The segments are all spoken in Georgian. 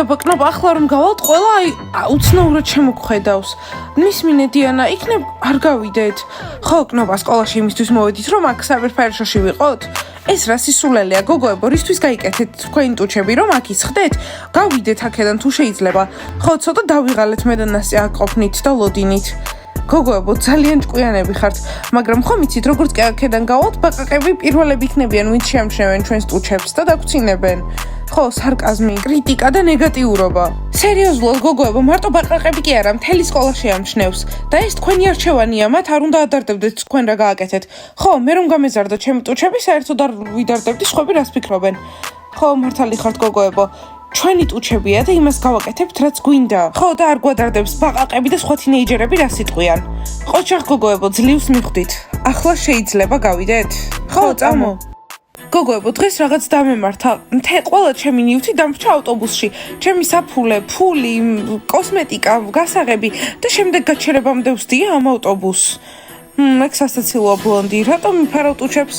ბაკნობა ახლა რომ გავალთ ყველა უცნაურად შემოგხედავს. მის მინედიანა იქნებ არ გავიდეთ. ხო, კნობა სკოლაში იმისთვის მოვედით რომ აქ საბერფერშოში ვიყოთ. ეს რა სისულელეა გოგოებო, რისთვის გაიკეთეთ თქვენი ტუჩები რომ აქ ისხდეთ? გავიდეთ აქედან თუ შეიძლება. ხო, ცოტა დავიღალეთ მე და ნასი აქ ყოფნით და ლოდინით. გოგოებო, ძალიან ჭკვიანები ხართ, მაგრამ ხომ იცით როგორც კი აქედან გავალთ, ბაყაყები პირველები იქნებიან ვინც შეამჩნევენ ჩვენს ტუჩებს და დაგვრცინებენ. ხო, სარკაზმი, კრიტიკა და ნეგატიურობა. სერიოზულად გოგოებო, მარტო ბაყაყები კი არა, მთელი სკოლა შეამჩნევს და ეს თქვენი არჩევანია, მათ არ უნდა ადარდებდეთ თქვენ რა გააკეთეთ. ხო, მე რომ გამეზარდა ჩემი ტუჩები, საერთოდ არ ვიდარდებდი, სხვები რას ფიქრობენ. ხო, მართალი ხართ გოგოებო. ჩვენი ტუჩებია და იმას გავაკეთებთ რაც გვინდა. ხო და არ გვადარდებს ბაყაყები და სხვა თინეიჯერები რას იტყვიან. ყოჩახ გოგოებო, ძლივს მიხვდით. ახლა შეიძლება გავიდეთ? ხო, წამო. გოგოებო, დღეს რაღაც დამემართა. ყველა ჩემი ნივთი დამრჩა ავტობუსში. ჩემი საფულე, ფული, კოსმეტიკა, გასაღები და შემდეგ გაჩერებამდე ვსდია ამ ავტობუსს. ეგ სასაცილოა ბლონდი, რატომ მიფარავ ტუჩებს?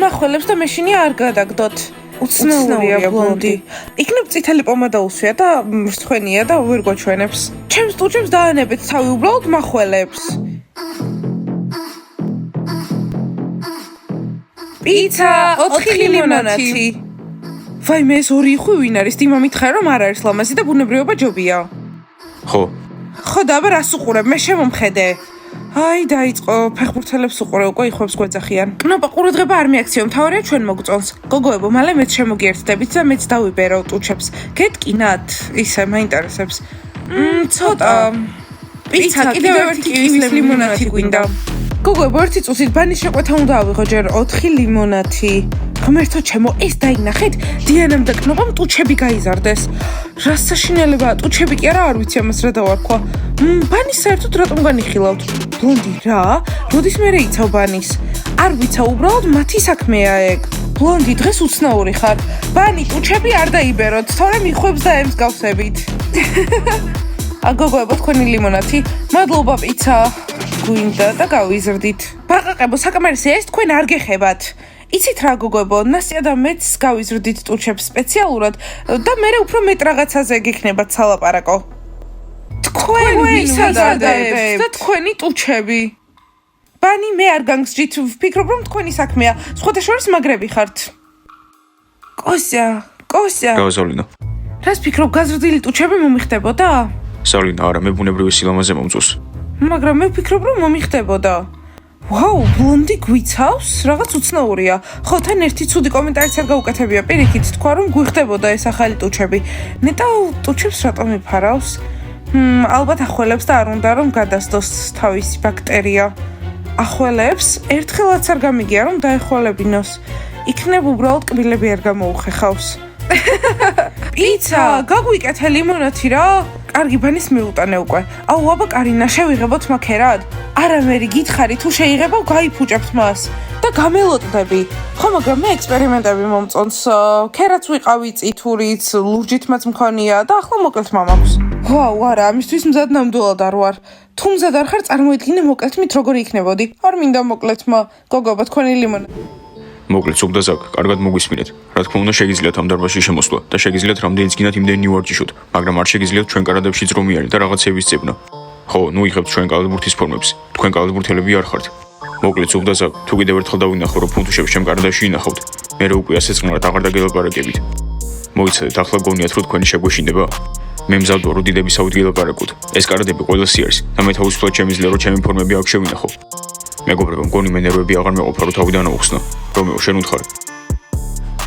მახველებს და მეშინია არ გადაგდოთ. უცნაურია ბლონდი. იქნებ წითელი პომადა უსვია და მრცხვენია და ვერ გვაჩვენებს. ჩემს ტუჩებს დაანებეთ თავი უბრალოდ მახველებს. პიცა 4 ლიმონათი. ვაიმე, ეს ორი იხვი ვინ არის? დიმა მითხრა რომ არ არის ლამაზი და ბუნებრიობა ჯობია. ხო. ხო და აბა რას უყურებ? მე შემომხედე. აი დაიწყო, ფეხბურთელებს უყურე უკვე იხვებს გვეძახიან. კნობა ყურადღება არ მიაქციო, მთავარია ჩვენ მოგწონს. გოგოებო, მალე მეც შემოგიერთდებით და მეც დავიბერო ტუჩებს. გეტკინათ, ისე მაინტერესებს. ცოტა. პიცა, კიდევ ერთი კივის ლიმონათი გვინდა. გოგოებო, ერთი წუთით ბანის შეკვეთა უნდა ავიღო ჯერ 4 ლიმონათი. ღმერთო ჩემო, ეს დაინახეთ, დიანამ და კნობამ ტუჩები გაიზარდეს. რა საშინელებაა, ტუჩები კი არა, არ ვიცი ამას რა დავარქვა. ბანის საერთოდ რატომ განიხილავთ? ბლონდი რა? როდის მერე იცავ ბანის? არ ვიცა, უბრალოდ მათი საქმეა ეგ. ბლონდი, დღეს უცნაური ხარ. ბანი, ტუჩები არ დაიბეროთ, თორემ იხვებს და ემსგავსებით. გოგოებო, თქვენი ლიმონათი. მადლობა პიცა. გვინდა და გავიზრდით. ბაყაყებო, საკამარისია ეს თქვენ არ გეხებათ. იცით რა გოგოებო, ნასია და მეც გავიზრდით ტუჩებს სპეციალურად და მე უფრო მეტ რაღაცაზე გიქნებათ სალაპარაკო. თქვენ ვისადარდებით და თქვენი ტუჩები. ბანი, მე არ განგსჯით, ვფიქრობ რომ თქვენი საქმეა. სხვათა შორის მაგრები ხართ. კოსია. გავაზოლინა. რას ფიქრობ, გაზრდილი ტუჩები მომიხდებოდა? ზოლინა, არა, მე ბუნებრივი სილამაზე მომწონს. მაგრამ მე ვფიქრობ რომ მომიხდებოდა. ვაუ, ბლონდი გვიცავს? რაღაც უცნაურია. ხო, თან ერთი ცუდი კომენტარიც არ გაუკეთებია. პირიქით თქვა რომ გვიხდებოდა ეს ახალი ტუჩები. ნეტა ტუჩებს რატომ იფარავს? ალბათ ახველებს და არ უნდა რომ გადასდოს თავისი ბაქტერია. ახველებს ერთხელაც არ გამიგია რომ დაეხვალებინოს. იქნებ უბრალოდ კბილები არ გამოუხეხავს. პიცა, გაგვიკეთე ლიმონათი რა? კარგი, ბანის მიუტანე უკვე. აუ, აბა კარინა, შევიღებოთ მაქერად? არა, მერი გითხარი, თუ შეიღებავ, გაიფუჭებთ მას და გამელოდდები. ხო, მაგრამ მე ექსპერიმენტები მომწონს. ქერაც ვიყავი წითურიც, ლურჯით მას მქონია და ახლა მოკლედ მამაქვს. ვაუ, არა, ამისთვის მზად ნამდვილად არ ვარ. თუ მზად არ ხარ, წარმოიდგინე მოკლეთმით როგორი იქნებოდი. არ მინდა მოკლეთმა. გოგოებო, თქვენი ლიმონათი. მოკლედ, სულ და ზაკ, კარგად მოგისმინეთ. რა თქმა უნდა, შეგიძლიათ ამ დარბაზში შემოსვლა და შეგიძლიათ რამდენიც გინდათ იმდენი ვარჯიშოთ, მაგრამ არ შეგიძლიათ ჩვენ კარადებში ძრომიანი და რაღაცების ძებნა. ხო, ნუ იღებთ ჩვენ კალათბურთის ფორმებს. თქვენ კალათბურთელები არ ხართ. მოკლედ, სულ და ზაკ, თუ კიდევ ერთხელ დავინახო, რომ ფუნტუშებს ჩემ კარადაში ინახავთ, მე რო უკვე ასე წყნარად აღარ დაგელაპარაკებით. მოიცადეთ, ახლა გონიათ, რომ თქვენი შეგვეშინდება? მე მზადვარ, რომ დიდების აუდგე ლაპარაკოთ. ეს კარადები ყველასი არის და მე თავისუფლად შემიძლია, რომ ჩემი ფორმები აქ შევინახო. მეგობრებო, მგონი მე ნერვები აღარ მეყოფა, რომ თავიდან აუხსნა. რომეო, შენ უთხარ.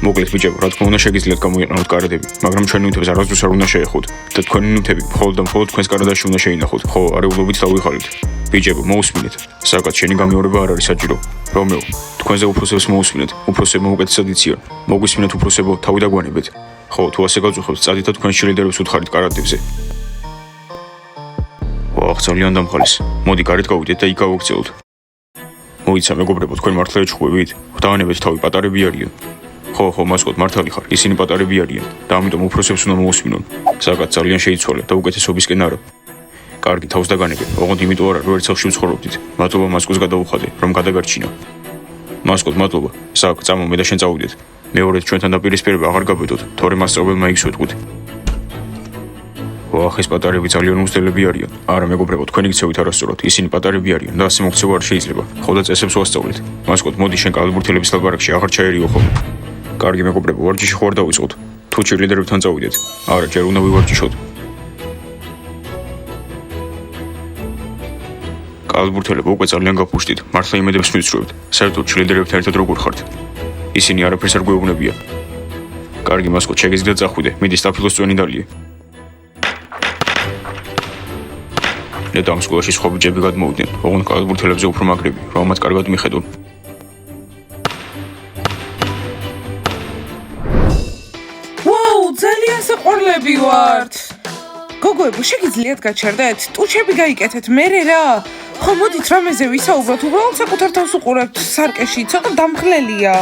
მოკლედ ბიჭებო, რა თქმა უნდა შეგიძლიათ გამოიყენოთ კარადები, მაგრამ ჩვენი ნივთებს არასდროს არ უნდა შეეხოთ და თქვენი ნივთები მხოლოდ და მხოლოდ თქვენს კარადაში უნდა შეინახოთ. ხო, არეულობით დავიხარით. ბიჭებო, მოусმინეთ. საკაც შენი გამეორება არ არის საჭირო. რომეო, თქვენზე უფროსებს მოусმინეთ. უფროსებმა უკეთესად იციან. მოგვისმინეთ უფროსებო, თავი დაგვანებეთ. ხო, თუ ასე გავწუხებთ, წადით და თქვენ შილიდერებს უთხარით კარადებზე. ვახ, ძალიან დამხალის. მოდი კარით გავიდეთ და იქ გავაგრძელოთ. მოიცა მეგობრებო, თქვენ მართლა ეჭხვებით? ხვდაანებეთ თავი, პატარები არიან. ხო, მასკოთ, მართალი ხარ, ისინი პატარები არიან და ამიტომ უფროსებს უნდა მოусმინონ. საკაც ძალიან შეიცვალე და უკეთესობისკენ არა. კარგი, თავს დაგანებე, ოღონდ იმიტომ არა, რომ ერთ სახლში ვცხოვრობდით. მადლობა მასკოს გადავუხადე, რომ გადაგარჩინა. მასკოთ, მადლობა. საკ, წამო, მე და შენ წავიდეთ. მეორედ ჩვენთან დაპირისპირება აღარ გაბედოთ, თორემ მასწავლებელმა იქს ვეთქვით. ვახ, ეს პატარები ძალიან უცდელები არიან. არა, მეგობრებო, თქვენი გცევით არასწორად. ისინი პატარები არიან და ასე მოქცევა არ შეიძლება. ხო და წესებს ვასწავლეთ. მასკოტ, მოდი შენ კალათბურთელების ლაპარაკში აღარ ჩაერიო ხოლმე. კარგი მეგობრებო, ვარჯიში ხო არ დავიწყოთ? თუ ჩირლიდერებთან წავიდეთ. არა, ჯერ უნდა ვივარჯიშოთ. კალათბურთელები უკვე ძალიან გაფუშტით. მართლა იმედებს მივცრუებთ. საერთოდ ჩირლიდერებთან ერთად როგორ ხართ? ისინი არაფერს არ გვეუბნებიან. კარგი მასკოტ, შეგიძლიათ წახვიდე. მიდი სტაფილოს წვენი დალიე. და ამ სკოლაში სხვა ბიჭები გადმოვიდნენ, ოღონდ კალათბურთელებზე უფრო მაგრები, რომელმაც კარგად მიხედონ. ვაუ, ძალიან საყვარლები ვართ. გოგოებო, შეგიძლიათ გაჩერდეთ? ტუჩები გაიკეთეთ, მერე რა. ხო, მოდით რამეზე ვისაუბროთ, უბრალოდ საკუთარ თავს უყურებთ სარკეში, ცოტა დამხლელია.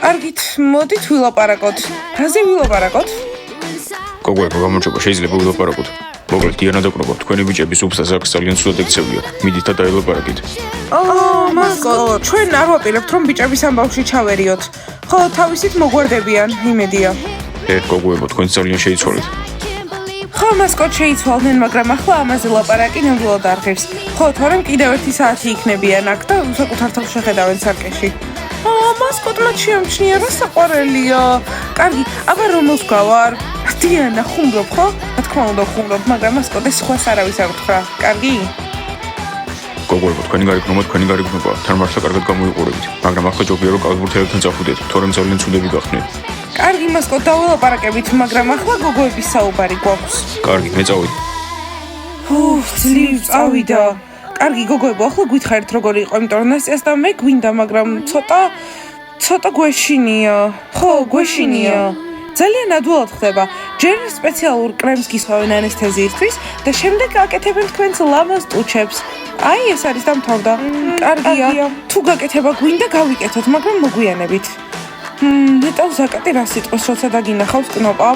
კარგით, მოდით ვილაპარაკოთ. რაზე ვილაპარაკოთ? გოგოებო, გამარჯობა, შეიძლება ვილაპარაკოთ. მოკლედ, დიანა და კნობა, თქვენი ბიჭების უფსა ზაქს ძალიან ცუდად ეკცევია. მიდით და დაელაპარაკეთ. მასკოტ, ჩვენ არ ვაპირებთ, რომ ბიჭების ამბავში ჩავერიოთ. ხო, თავისით მოგვარდებიან, იმედია. გოგოებო, თქვენ ძალიან შეიცვალეთ. ხო, მასკოტ შეიცვალდნენ, მაგრამ ახლა ამაზე ლაპარაკი ნამდვილად არ ღირს. ხო, თორემ კიდევ ერთი საათი იქნებიან აქ და საკუთარ თავს შეხედავენ სარკეში. მასკოტმა შეამჩნია, რა საყვარელია. კარგი, აბა რომელს გავარ? დიანა, ხუმრობ ხო? რა თქმა უნდა ხუმრობ, მაგრამ მასკოტ ეს სხვას არავის არ უთხრა. კარგი? გოგოებო, თქვენი გარიგნობა, თქვენი გარიგნობა, თან მართლა კარგად გამოიყურებით, მაგრამ ახლა ჯობია რომ კალათბურთელებთან წახვიდეთ, თორემ ძალიან ცუდები გახდნენ. კარგი, მასკოტ, დაველაპარაკებით, მაგრამ ახლა გოგოების საუბარი გვაქვს. კარგი, მე წავიდე. ძლივ წავიდა. კარგი, გოგოებო, ახლა გითხარით როგორ იყო, იმიტომ რომ ნასტიას და მე გვინდა, მაგრამ ცოტა გვეშინია. ხო, გვეშინია. ძალიან ადვილად ხდება. ჯერ სპეციალურ კრემს გისხავენ ანესთეზიისთვის და შემდეგ აკეთებენ თქვენს ლამაზ ტუჩებს. აი, ეს არის დამთავრდა. კარგია. თუ გაკეთება გვინდა, გავიკეთოთ, მაგრამ მოგვიანებით. ნეტავ ზაკატი რა სიტყვის, როცა დაგინახავს კნოპა?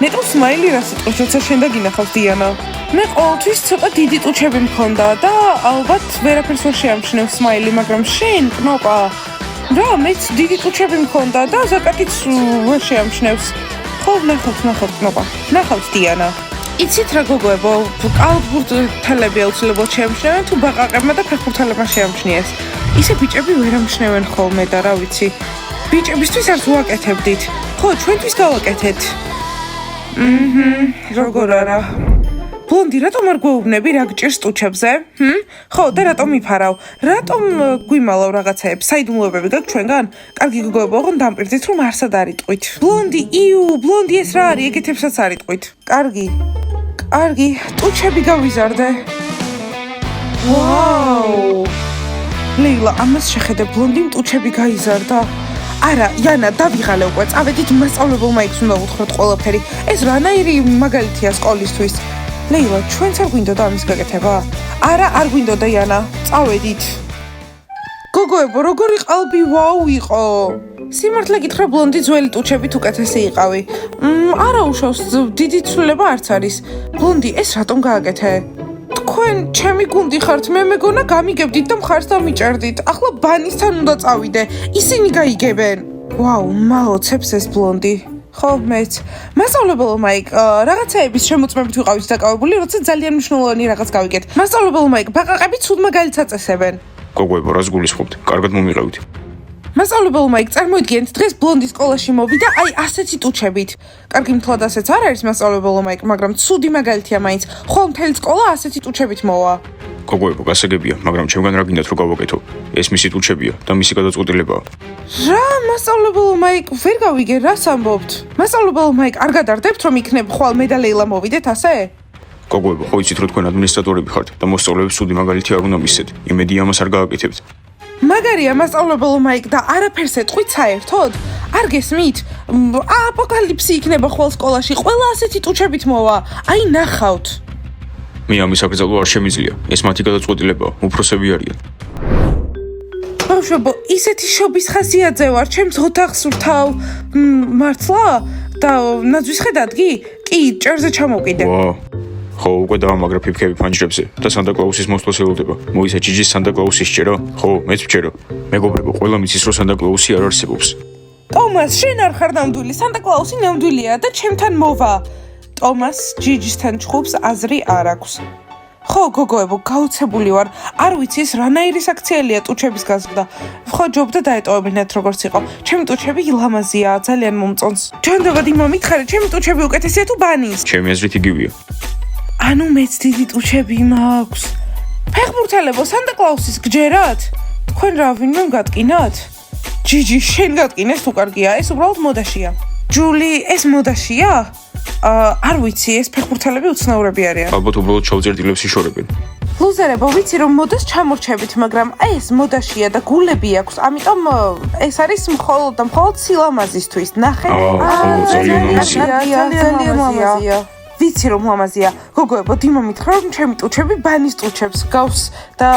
ნეტავ სმაილი რა სიტყვის, როცა შენ დაგინახავს დიანა? მე ყოველთვის ცოტა დიდი ტუჩები მქონდა და ალბათ ვერაფერს ვერ შეამჩნევ სმაილი, მაგრამ შენ კნოპა რა, მეც დიდი ტუჩები მქონდა და ზაკატიც ვერ შეამჩნევს. ხო, ნახავთ კნოპა. ნახავთ დიანა. იცით რა გოგოებო, კალათბურთელები აუცილებლად შეამჩნევენ, თუ ბაყაყებმა და ფეხბურთელებმა შეამჩნიეს. ისე ბიჭები ვერ ამჩნევენ ხოლმე და რა ვიცი. ბიჭებისთვის არც ვაკეთებდით. ხო, ჩვენთვის გავაკეთეთ. როგორ არა. ბლონდი, რატომ არ გვეუბნები რა გჭირს ტუჩებზე? ხო, და რატომ იფარავ? რატომ გვიმალავ რაღაცეებს? საიდუმლოებები გაქვს ჩვენგან? კარგი გოგოებო, ოღონდ დამპირდით, რომ არსად არ იტყვით. ბლონდი, ბლონდი, ეს რა არის? ეგეთებსაც არ იტყვით. კარგი, ტუჩები გავიზარდე. ვაუ! ლეილა, ამას შეხედე, ბლონდიმ ტუჩები გაიზარდა. არა,იანა, დავიღალე უკვე, წავედით მასწავლებელმა იქს უნდა უთხრათ ყველაფერი. ეს რანაირი მაგალითია სკოლისთვის. ლეილა, ჩვენც არ გვინდოდა ამის გაკეთება? არა, არ გვინდოდა იანა, წავედით. გოგოებო, როგორი ყალბი ვაუ იყო. სიმართლე გითხრა, ბლონდი ძველი ტუჩებით უკეთესი იყავი. არა უშავს, დიდი ცვლილება არც არის. ბლონდი, ეს რატომ გააკეთე? თქვენ ჩემი გუნდი ხართ, მე მეგონა გამიგებდით და მხარს დამიჭერდით. ახლა ბანისთან უნდა წავიდე. ისინი გაიგებენ. ვაუ, მალოცებს ეს ბლონდი. ხო, მეც. მასწავლებელო მაიკ, რაღაცეების შემოწმებით ვიყავით დაკავებული, როცა ძალიან მნიშვნელოვანი რაღაც გავიგეთ. მასწავლებელო მაიკ, ბაყაყები ცუდ მაგალითს აწესებენ. გოგოებო, რას გულისხმობთ? კარგად მომიყევით. მასწავლებელო მაიკ, წარმოიდგინეთ, დღეს ბლონდი სკოლაში მოვიდა, აი ასეთი ტუჩებით. კარგი მთლად ასეც არ არის მასწავლებელო მაიკ, მაგრამ ცუდი მაგალითია მაინც. ხო, მთელი სკოლა ასეთი ტუჩებით მოვა. გოგოებო, გასაგებია, მაგრამ ჩემგან რა გინდათ რომ გავაკეთო? ეს მისი ტუჩებია და მისი გადაწყვეტილებაა. რა, მასწავლებელო მაიკ, ვერ გავიგე, რას ამბობთ? მასწავლებელო მაიკ, არ გადარდებთ რომ იქნებ ხვალ მე და ლეილა მოვიდეთ ასე? გოგოებო, ხო იცით რომ თქვენ ადმინისტრატორები ხართ და მოსწავლეებს სუდი მაგალითი არ უნდა მისცეთ. იმედია ამას არ გააკეთებთ. მაგარია მასწავლებელო მაიკ და არაფერს ეტყვით საერთოდ? არ გესმით? აპოკალიფსი იქნება ხვალ სკოლაში, ყველა ასეთი ტუჩებით მოვა. აი ნახავთ. მე ამის აკრძალვა არ შემიძლია. ეს მათი გადაწყვეტილებაა, უფროსები არიან. ბავშვებო, ისეთი შობის ხასიათზე ვარ, ჩემს ოთახს ვთავ. მართლა? და ნაძვის ხედადგი? კი, ჭერზე ჩამოვკიდე. ხო, უკვე დავამაგრე ფიფქები ფანჯრებზე და სანტა-კლაუსის მოსვლას ელოდება. მოიცა ჯიჯის სანტა-კლაუსის ჭერა? ხო, მეც ვჭერო. მეგობრებო, ყველა მიცის რომ სანტა-კლაუსი არ არსებობს. ტომას, შენ არ ხარ ნამდვილი, სანტა-კლაუსი ნამდვილია და ჩემთან მოვა. ტომას ჯიჯისთან ჩხუბს აზრი არ აქვს. ხო, გოგოებო, გაუცებული ვარ. არ ვიცი ეს რანაირი საქციელია ტუჩების გაზრდა. ხო, ჯობდა დაეტოვებინათ როგორც იყო. ჩემი ტუჩები ლამაზია, ძალიან მომწონს. ჯანდაბად იმა მითხარი, ჩემი ტუჩები უკეთესია თუ ბანის? ჩემი აზრით იგივეა. ანუ მეც დიდი ტუჩები მაქვს. ფეხბურთელებო, სანტა-კლაუსის გჯერათ? თქვენ რა ვინმე გატკინათ? ჯიჯი, შენ გატკინეს თუ კარგია, ეს უბრალოდ მოდაშია. ჯული, ეს მოდაშია? არ ვიცი, ეს ფეხბურთელები უცნაურები არიან. ალბათ უბრალოდ შავ-წერტილებს იშორებენ. ლუზერებო, ვიცი რომ მოდას ჩამორჩებით, მაგრამ ეს მოდაშია და გულები აქვს, ამიტომ ეს არის მხოლოდ და მხოლოდ სილამაზისთვის. ნახე. ძალიან ლამაზია. ვიცი რომ ლამაზია. გოგოებო, დიმა მითხრა რომ ჩემი ტუჩები ბანის ტუჩებს გავს და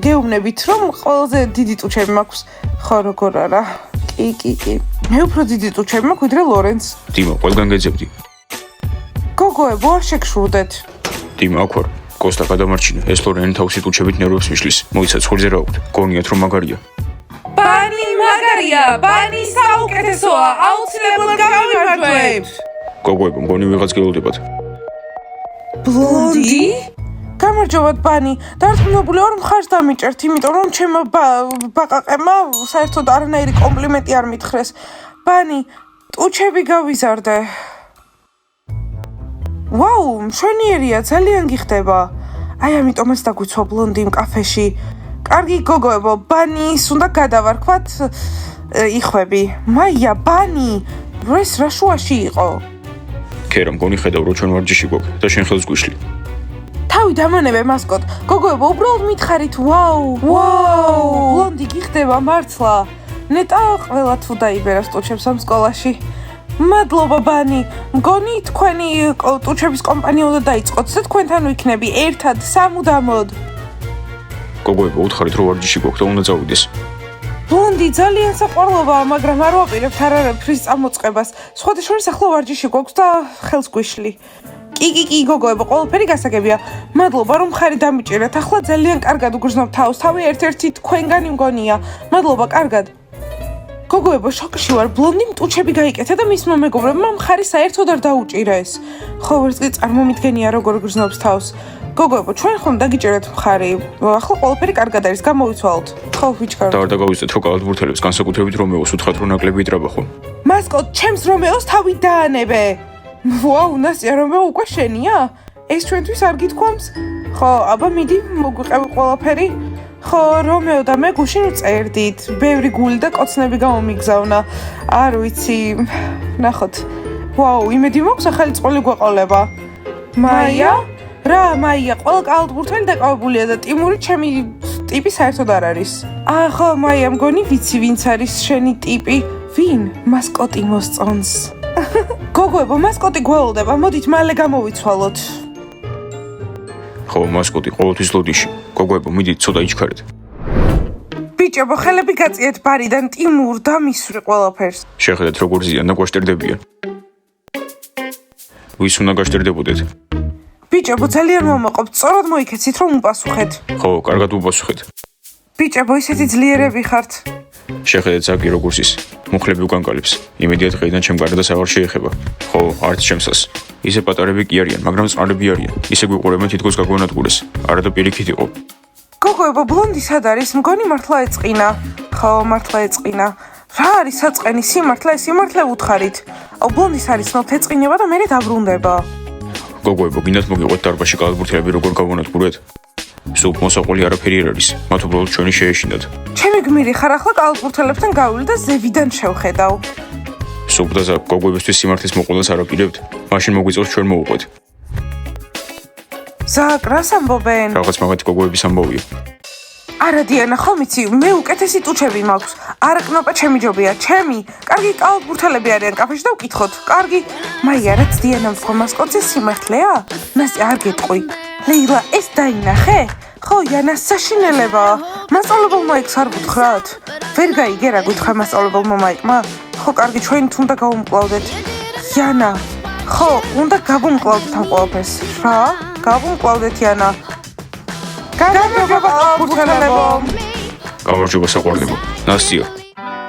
გეუბნებით რომ ყველაზე დიდი ტუჩები მაქვს. ხო, როგორ არა? კი. მე უფრო დიდი ტუჩები მაქვს ვიდრე ლორენს. დიმა, ყველგან გეძებდი. გოგოებო, არ შეგშურდეთ. დიმა, აქ ვარ. კოსტა გადამარჩინა. ეს ლორენი თავისი ტუჩებით ნერვებს მიშლის. მოიცა ცხვრზე რა აქვთ. გონიათ რომ მაგარია. ბანი მაგარია, ბანი საუკეთესოა, აუცილებლად გავიმარჯვებთ. გოგოებო, მგონი ვიღაც გელოდებათ. ბლონდი? გამარჯობათ ბანი, დარწმუნებული ვარ მხარს დამიჭერთ, იმიტომ რომ ჩემო ბაყაყემა საერთოდ არანაირი კომპლიმენტი არ მითხრეს. ბანი, ტუჩები გავიზარდე. ვაუ, მშვენიერია, ძალიან გიხდება. აი ამიტომაც დაგვიცვა ბლონდიმ კაფეში. კარგი გოგოებო, ბანის უნდა გადავარქვათ იხვები. მაია, ბანი, ეს რა შუაში იყო? ქერა, მგონი ხედავ რომ ჩვენ ვარჯიში გვაქვს და შენ ხელს გვიშლი. თავი დამანებე მასკოტ. გოგოებო, უბრალოდ მითხარით, ვაუ. ბლონდი გიხდება მართლა. ნეტა ყველა თუ დაიბერა ტუჩებს ამ სკოლაში. მადლობა ბანი. მგონი თქვენი ტუჩების კომპანია უნდა დაიწყოთ და თქვენთან ვიქნები ერთად სამუდამოდ. გოგოებო, უთხარით რომ ვარჯიში გვაქვს და უნდა წავიდეს. ბლონდი ძალიან საყვარლობაა, მაგრამ არ ვაპირებთ არაფრის წამოწყებას. სხვადასხვა ახლა ვარჯიში გვაქვს და ხელს გვიშლი. კი, გოგოებო, ყველაფერი გასაგებია. მადლობა რომ ხარი დამიჭერეთ. ახლა ძალიან კარგად უგრძნობ თავს. თავი ერთ-ერთი თქვენგანი მგონია. მადლობა, კარგად. გოგოებო, შოკში ვარ. ბლონდიმ ტუჩები გაიკეთა და მისმა მეგობრებმა მხარი საერთოდ არ დაუჭირეს. ხო, ვერცკი წარმომიდგენია როგორ გრძნობს თავს. გოგოებო, ჩვენ ხომ დაგიჭერეთ მხარი. ახლა ყველაფერი კარგად არის, გამოვიცვალოთ. ხო, ვიჩქაროთ. და არ დაგავიწყეთ რომ კალათბურთელებს განსაკუთრებით რომეოს უთხრათ რომ ნაკლები იტრაბახონ. მასკოტ, ჩემს რომეოს თავი დაანებე. ვაუ, ნასია რომეო უკვე შენია? ეს ჩვენთვის არ გითქვამს? ხო, აბა მიდი, მოგვიყევი ყველაფერი. ხო, რომეო და მე გუშინ წერდით. ბევრი გული და კოცნები გამომიგზავნა. არ ვიცი. ნახოთ. ვაუ, იმედი მაქვს ახალი წყვილი გვეყოლება. მაია? რა, მაია, ყველა კალათბურთელი დაკავებულია და ტიმური ჩემი ტიპი საერთოდ არ არის. ხო, მაია, მგონი ვიცი ვინც არის შენი ტიპი. ვინ? მასკოტი მოსწონს. გოგოებო, მასკოტი გველოდება, მოდით მალე გამოვიცვალოთ. ხო, მასკოტი ყოველთვის ლოდიში. გოგოებო, მიდით ცოტა იჩქარეთ. ბიჭებო, ხელები გაწიეთ ბარიდან ტიმურ და მისვრი ყველაფერს. შეხედეთ როგორ ზიან და გვაშტერდებიან. ვის უნდა გაშტერდებოდეთ? ბიჭებო, ძალიან მომაყოფთ, სწორად მოიქეცით რომ უპასუხეთ. ხო, კარგად უპასუხეთ. ბიჭებო, ისეთი ძლიერები ხართ. შეხედეთ ზაკი როგორც ის. მუხლები უკანკალებს. იმედია დღეიდან ჩემ გარდას აღარ შეეხება. ხო, არც ჩემსას. ისე პატარები კი არიან, მაგრამ წყარები არიან. ისე გვიყურებენ თითქოს გაგვანადგურეს. არა და პირიქით იყო. გოგოებო, ბლონდი სად არის? მგონი მართლა ეწყინა. ხო, მართლა ეწყინა. რა არის საწყენი? სიმართლე უთხარით. ბლონდის არის ნოთ ეწყინება და მერე დაბრუნდება. გოგოებო, გინდათ მოგიყვეთ დარბაზში კალათბურთელები როგორ გავანადგურეთ? სულ მოსაყოლი არაფერი არ არის. მათ უბრალოდ ჩვენი შეეშინათ. ჩემი გმირი ხარ, ახლა კალათბურთელებთან გავვლი და ზევიდან შევხედავ. სულ და ზაკ, გოგოებისთვის სიმართლის მოყოლას არ აპირებთ. მაშინ მოგვიწევს ჩვენ მოვუყვეთ. ზაკ, რას ამბობენ? რაღაც მაგათი გოგოების ამბავია. არა დიანა, ხომ იცი, მე უკეთესი ტუჩები მაქვს. არა კნოპა ჩემი ჯობია, ჩემი. კარგი კალათბურთელები არიან კაფეში და ვკითხოთ. კარგი. მაია, რაც დიანამ თქვა მასკოტზე სიმართლეა? ნასი არ გეტყვი. ლეილა, ეს დაინახე? ხო, იანა საშინელებაა. მასწავლებელმა იქს არ გუთხრათ? ვერ გაიგე რა გითხრა მასწავლებელმა მაიკმა? ხო, კარგი, ჩვენ თუნდა გავუმკლავდეთ. იანა, ხო, უნდა გავუმკლავდეთ ამ ყველაფერს. რა? გავუმკლავდეთ იანა. გამარჯობა კალათბურთელებო. გამარჯობა საყვარლებო. ნასტია.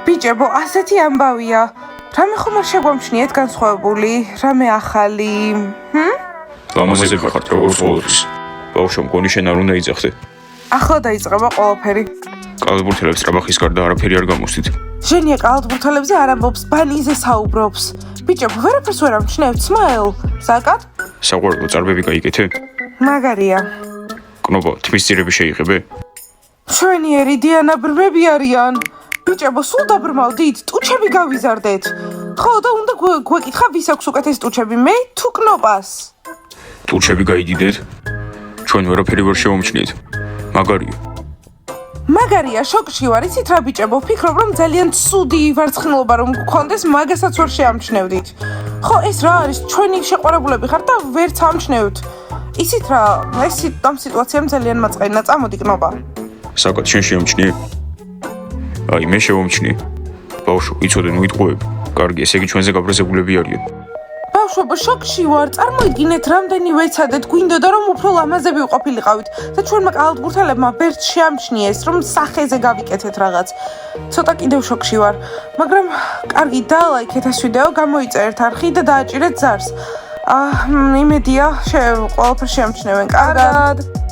ბიჭებო, ასეთი ამბავია. რამე ხომ არ შეგვამჩნიეთ განსხვავებული, რამე ახალი. ლამაზები ხართ როგორც ყოველთვის. ბავშვო, მგონი შენ არ უნდა იძახდე. ახლა დაიწყება ყველაფერი. კალათბურთელებს ტრაბახის გარდა არაფერი არ გამოსდით. ჟენია კალათბურთელებზე არ ამბობს, ბანიზე საუბრობს. ბიჭებო, ვერაფერს ვერ ამჩნევთ, სმაილ. საკად? საყვარელო წარბები გაიკეთე? მაგარია. კნობა, თმის ძირები შეიღებე? მშვენიერი დიანა ბრმები არიან. ბიჭებო, სულ დაბრმავდით, ტუჩები გავიზარდეთ. ხო, და უნდა გვეკითხა, ვის აქვს უკეთეს ტუჩები, მე თუ კნობას? ტურჩები გაიდიდეთ? ჩვენ ვერაფერი ვერ შევამჩნიეთ. მაგარია. მაგარია, შოკში ვარ, იცით რა ბიჭებო, ვფიქრობ, რომ ძალიან ცუდი ვარცხნილობა რომ გქონდეს, მაგასაც ვერ შეამჩნევდით. ხო, ეს რა არის, ჩვენი შეყვარებულები ხართ და ვერც ამჩნევთ. იცით რა, ეს ამ სიტუაციამ ძალიან მაწყენა, წამოდი კნობა. საკად შენ შეამჩნიე? აი, მე შევამჩნიე. ბავშვო, იცოდე, ნუ იტყუებ. კარგი, ესე იგი ჩვენზე გაბრაზებულები არიან. ბავშვებო, შოკში ვარ, წარმოიდგინეთ, რამდენი ვეცადეთ, გვინდოდა რომ უფრო ლამაზები ვყოფილიყავით და ჩვენმა კალათბურთელებმა ვერც შეამჩნიეს, რომ სახეზე გავიკეთეთ რაღაც. ცოტა კიდევ შოკში ვარ, მაგრამ კარგი, დალაიქეთ ეს ვიდეო, გამოიწერეთ არხი და დააჭირეთ ზარს. იმედია, ყველაფერს შეამჩნევენ. კარგად.